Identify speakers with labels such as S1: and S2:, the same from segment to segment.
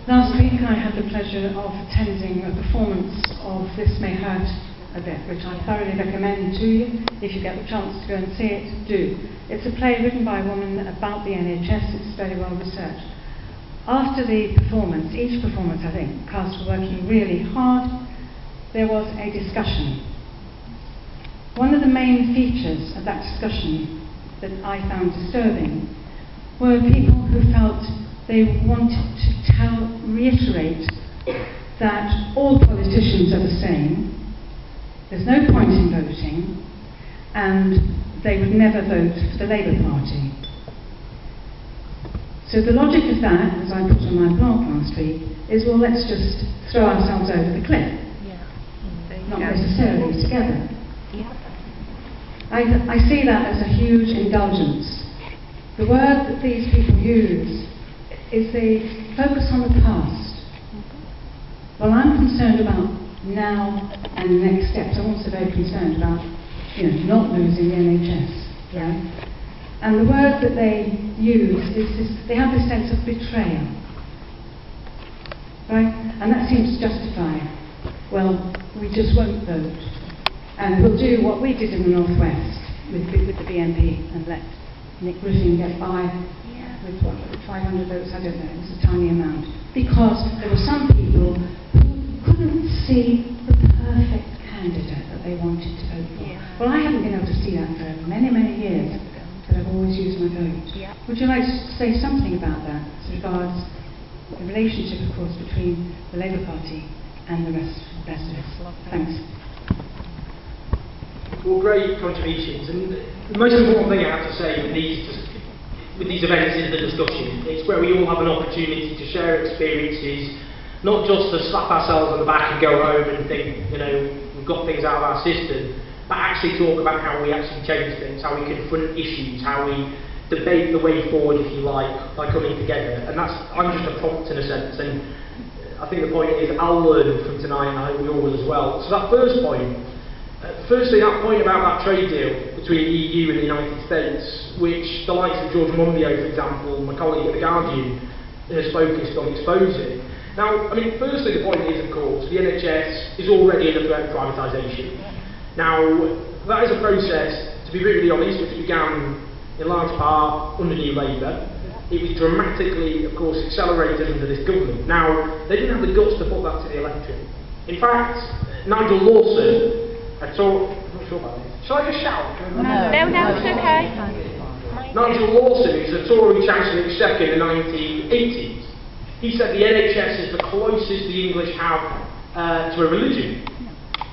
S1: Last week I had the pleasure of attending a performance of This May Hurt a Bit, which I thoroughly recommend to you. If you get the chance to go and see it, do. It's a play written by a woman about the NHS. It's very well researched. After the performance, each performance I think, cast were working really hard, there was a discussion. One of the main features of that discussion that I found disturbing were people who felt they wanted to reiterate that all politicians are the same, there's no point in voting, and they would never vote for the Labour Party. So the logic of that, as I put on my blog last week, is, well, let's just throw ourselves over the cliff. Not necessarily together. I see that as a huge indulgence. The word that these people use is they focus on the past. Well, I'm concerned about now and the next steps. I'm also very concerned about, not losing the NHS. Right? And the word that they use is this, they have this sense of betrayal. Right? And that seems to justify, well, we just won't vote. And we'll do what we did in the North West with the BNP and let Nick Griffin get by with what, 500 votes, I don't know, it was a tiny amount. Because there were some people who couldn't see the perfect candidate that they wanted to vote for. Well, I haven't been able to see that for many, many years, but I've always used my vote. Would you like to say something about that as regards the relationship, of course, between the Labour Party and the rest of us? Thanks.
S2: Well, great contributions, and the most important thing I have to say with these events is the discussion. It's where we all have an opportunity to share experiences, not just to slap ourselves on the back and go home and think, we've got things out of our system, but actually talk about how we actually change things, how we confront issues, how we debate the way forward, if you like, by coming together. And I'm just a prompt in a sense, and I think the point is I'll learn from tonight, and I hope we all will as well. So that first point, firstly, that point about that trade deal between the EU and the United States, which the likes of George Monbiot, for example, my colleague at The Guardian, has focused on exposing. Now, firstly, the point is, of course, the NHS is already in a threat of privatisation. Now, that is a process, to be brutally honest, which began in large part under New Labour. It was dramatically, of course, accelerated under this government. Now, they didn't have the guts to put that to the electorate. In fact, Nigel Lawson, I'm not sure about this. Shall I just shout?
S3: No, it's okay.
S2: Nigel Lawson, who's a Tory Chancellor of the Exchequer in the 1980s, he said the NHS is the closest the English have to a religion.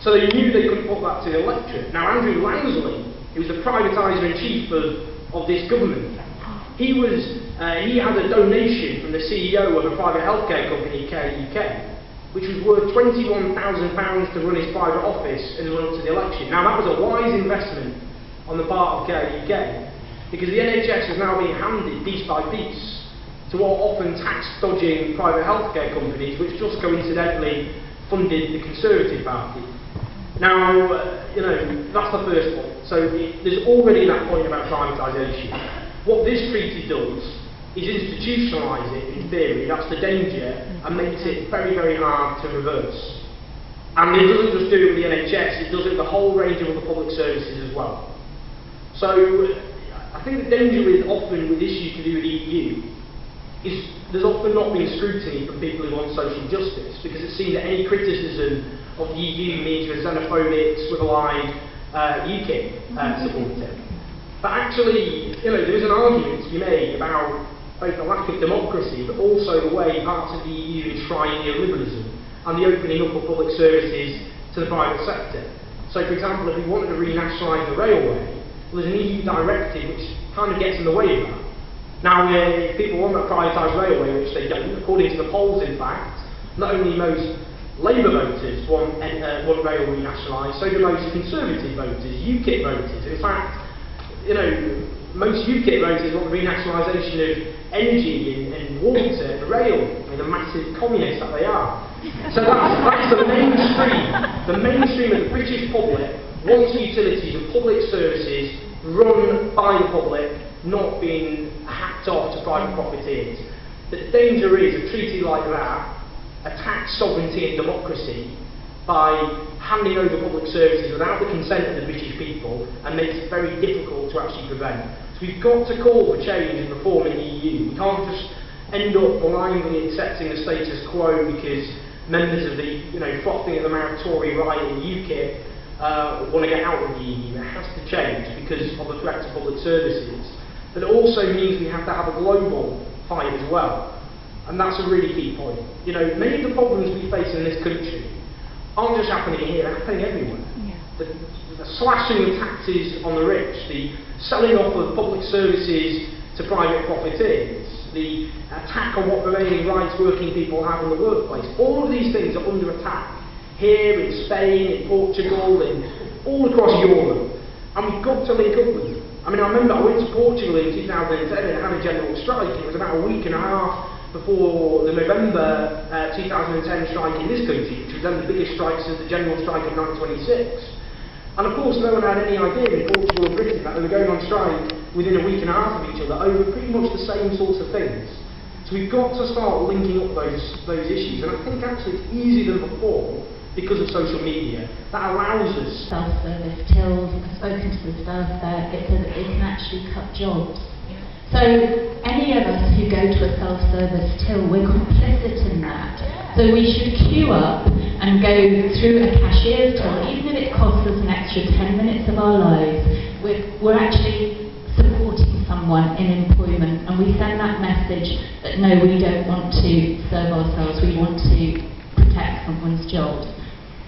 S2: So they knew they couldn't put that to the electorate. Now, Andrew Lansley, who was the privatiser-in-chief of this government, he had a donation from the CEO of a private healthcare company, Care UK, which was worth £21,000 to run his private office in the run-up to the election. Now, that was a wise investment on the part of Care UK, because the NHS is now being handed piece by piece to what often tax-dodging private healthcare companies, which just coincidentally funded the Conservative Party. Now, that's the first point. So there's already that point about privatisation. What this treaty does is institutionalise it, in theory, that's the danger, and makes it very, very hard to reverse. And it doesn't just do it with the NHS, it does it with a whole range of other public services as well. So, I think the danger often with issues to do with the EU is there's often not been scrutiny from people who want social justice, because it's seen that any criticism of the EU means you're a xenophobic, swivel-eyed UKIP supporter. But actually, there is an argument to be made about both the lack of democracy, but also the way parts of the EU enshrine neoliberalism and the opening up of public services to the private sector. So, for example, if we wanted to renationalise the railway, well, there's an EU directive which kind of gets in the way of that. Now, if people want to privatise railway, which they don't, according to the polls, in fact, not only most Labour voters want rail renationalised, so do most Conservative voters, UKIP voters. In fact, most UKIP voters want the renationalisation of energy and water and rail, the massive communists that they are. So that's the mainstream. The mainstream of the British public wants utilities and public services run by the public, not being hacked off to private profiteers. The danger is a treaty like that attacks sovereignty and democracy by handing over public services without the consent of the British people and makes it very difficult to actually prevent. So we've got to call for change and reform in the EU. We can't just end up blindly accepting the status quo because members of the frothing at the mouth Tory right in UKIP want to get out of the EU. It has to change because of the threat to public services. But it also means we have to have a global fight as well. And that's a really key point. Many of the problems we face in this country aren't just happening here, they're happening everywhere. Yeah. The slashing of taxes on the rich, the selling off of public services to private profiteers, the attack on what remaining rights working people have in the workplace, all of these things are under attack here in Spain, in Portugal, in all across Europe. And we've got to link up with them. I remember I went to Portugal in 2010 and had a general strike. It was about a week and a half before the November 2010 strike in this country, which was then the biggest strike since the general strike of 1926. And of course no one had any idea in Portugal or Britain that they were going on strike within a week and a half of each other over pretty much the same sorts of things. So we've got to start linking up those issues, and I think actually it's easier than before because of social media. That allows us...
S4: Self-service tills, I've spoken to the staff there, it says it can actually cut jobs. So any of us who go to a self-service till, we're complicit in that. So we should queue up and go through a cashier's till, even if it costs us an extra 10 minutes of our lives. We're actually supporting someone in employment, and we send that message that no, we don't want to serve ourselves, we want to protect someone's jobs.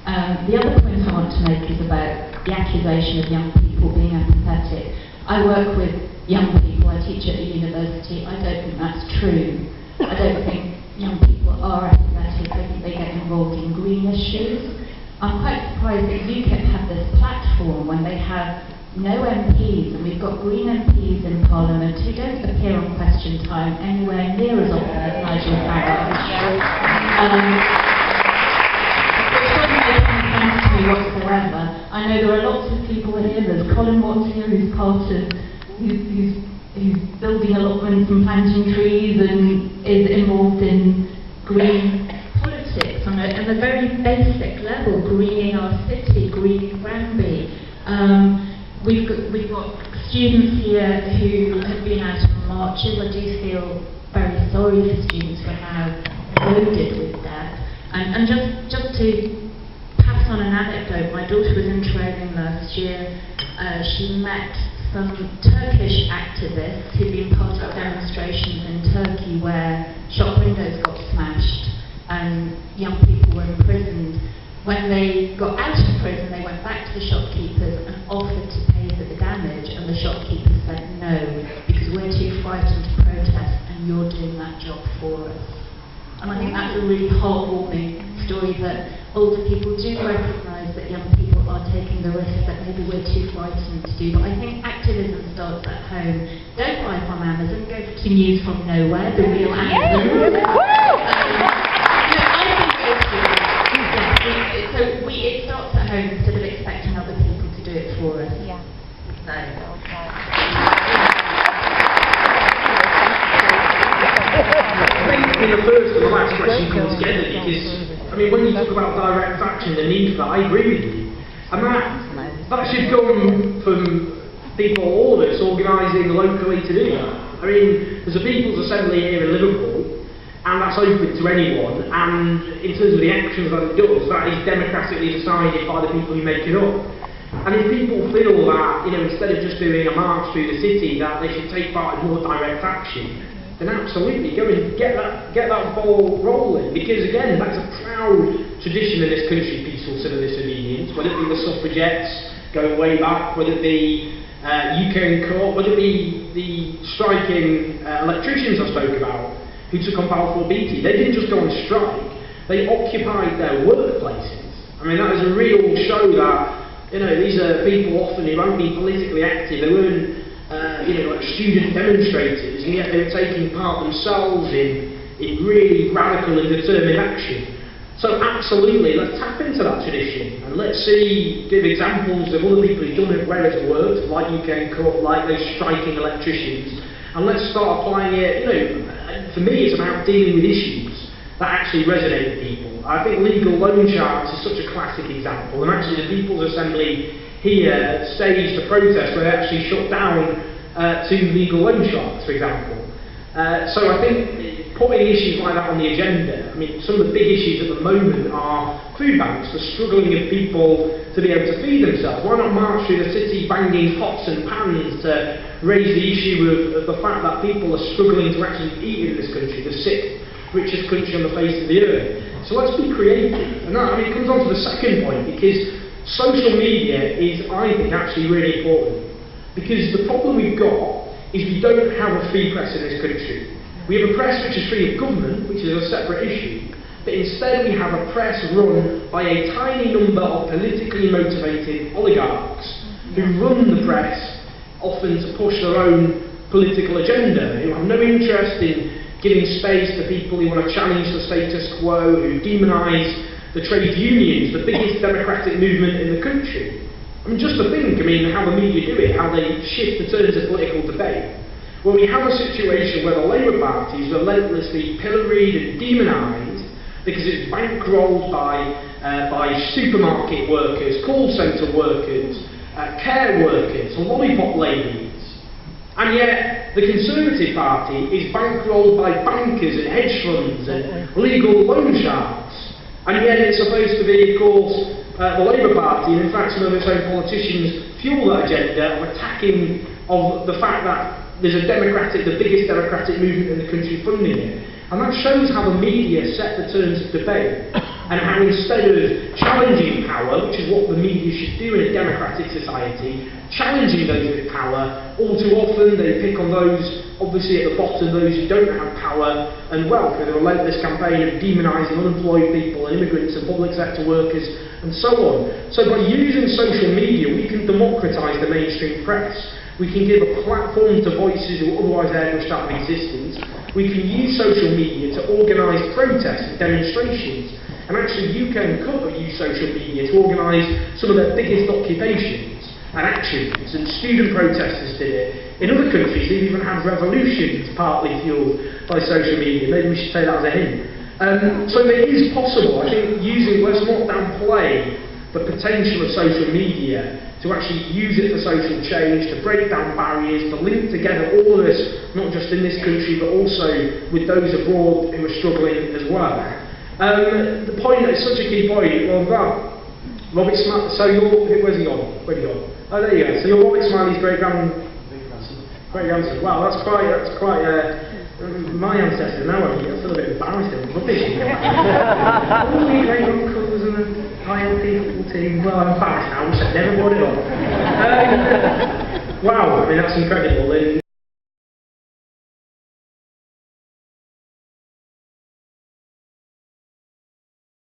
S4: The other point I want to make is about the accusation of young people being apathetic. I work with young people, I teach at the university. I don't think that's true. I don't think young people are apathetic. I think they get involved in green issues. I'm quite surprised that UKIP have this platform when they have no MPs, and we've got Green MPs in Parliament who don't appear on Question Time anywhere near as often as Nigel Farage. Whatsoever. I know there are lots of people here. There's Colin Watts here, who's building allotments and planting trees and is involved in green politics on a very basic level, greening our city, greening Granby. We've got students here who have been out on marches. I do feel very sorry for students who are now loaded with debt. And just to pass on an anecdote, my daughter was in training last year. She met some Turkish activists who'd been part of demonstrations in Turkey where shop windows got smashed and young people were imprisoned. When they got out of prison, they went back to the shopkeepers and offered to pay for the damage, and the shopkeepers said no, because we're too frightened to protest and you're doing that job for us. And I think that's a really heartwarming story, that older people do recognise that young people are taking the risks that maybe we're too frightened to do. But I think activism starts at home. Don't buy from Amazon, go to News from Nowhere, the real Amazon. It starts at home instead of expecting other people to do it for us.
S3: Yeah.
S2: Basically, the first and the last question come together because, when you talk about direct action, the need for that, I agree with you. And that should come from people, all of us, organising locally to do that. There's a People's Assembly here in Liverpool, and that's open to anyone, and in terms of the actions that it does, that is democratically decided by the people who make it up. And if people feel that, instead of just doing a march through the city, that they should take part in more direct action, then absolutely go and get that ball rolling. Because again, that's a proud tradition in this country, peaceful civil disobedience, whether it be the suffragettes going way back, whether it be UK in court, whether it be the striking electricians I spoke about, who took on Balfour Beatty. They didn't just go on strike, they occupied their workplaces. That is a real show that, these are people often who won't be politically active. They weren't like student demonstrators, and yet they were taking part themselves in really radical and determined action. So absolutely, let's tap into that tradition and let's give examples of other people who've done it where it's worked, like UK and Cut, like those striking electricians, and let's start applying it. For me, it's about dealing with issues that actually resonate with people. I think legal loan sharks is such a classic example, and actually the People's Assembly here staged a protest where they actually shut down 2 legal loan sharks, for example. So I think putting issues like that on the agenda, I mean, some of the big issues at the moment are food banks, the struggling of people to be able to feed themselves. Why not march through the city banging pots and pans to raise the issue of the fact that people are struggling to actually eat in this country, the 6th richest country on the face of the earth. So let's be creative. And that, it comes on to the second point, because social media is, I think, actually really important. Because the problem we've got is we don't have a free press in this country. We have a press which is free of government, which is a separate issue, but instead we have a press run by a tiny number of politically motivated oligarchs who run the press, often to push their own political agenda, who have no interest in giving space to people who want to challenge the status quo, who demonise the trade unions, the biggest democratic movement in the country. I mean, just to think, how the media do it, how they shift the turns of political debate. Well, we have a situation where the Labour Party is relentlessly pilloried and demonised because it's bankrolled by supermarket workers, call centre workers, care workers, lollipop ladies. And yet, the Conservative Party is bankrolled by bankers and hedge funds and legal loan sharks. And yet it's supposed to be, of course, the Labour Party, and in fact some of its own politicians fuel that agenda of attacking of the fact that there's the biggest democratic movement in the country funding it. And that shows how the media set the terms of debate, and how instead of challenging power, which is what the media should do in a democratic society, challenging those with power, all too often they pick on those, obviously at the bottom, those who don't have power and wealth, with a relentless campaign of demonising unemployed people and immigrants and public sector workers and so on. So by using social media, we can democratise the mainstream press. We can give a platform to voices who otherwise are pushed out of existence. We can use social media to organise protests and demonstrations. And actually UK and Cut have used social media to organise some of their biggest occupations and actions, and student protesters did it. In other countries they've even had revolutions partly fuelled by social media. Maybe we should say that as a hint. So it is possible, I think, let's not downplay the potential of social media to actually use it for social change, to break down barriers, to link together all of this, not just in this country but also with those abroad who are struggling as well. The point is such a key point. Well, Robert Smiley. So where's he gone? Where'd he gone? Oh, there you go. So you're Robert Smiley's great grandson. Wow, that's quite. My ancestor. Now I feel a bit embarrassed and rubbish. All the great uncles and the ILP football team. Well, I'm embarrassed now. I wish I'd never brought it on. Wow, that's incredible.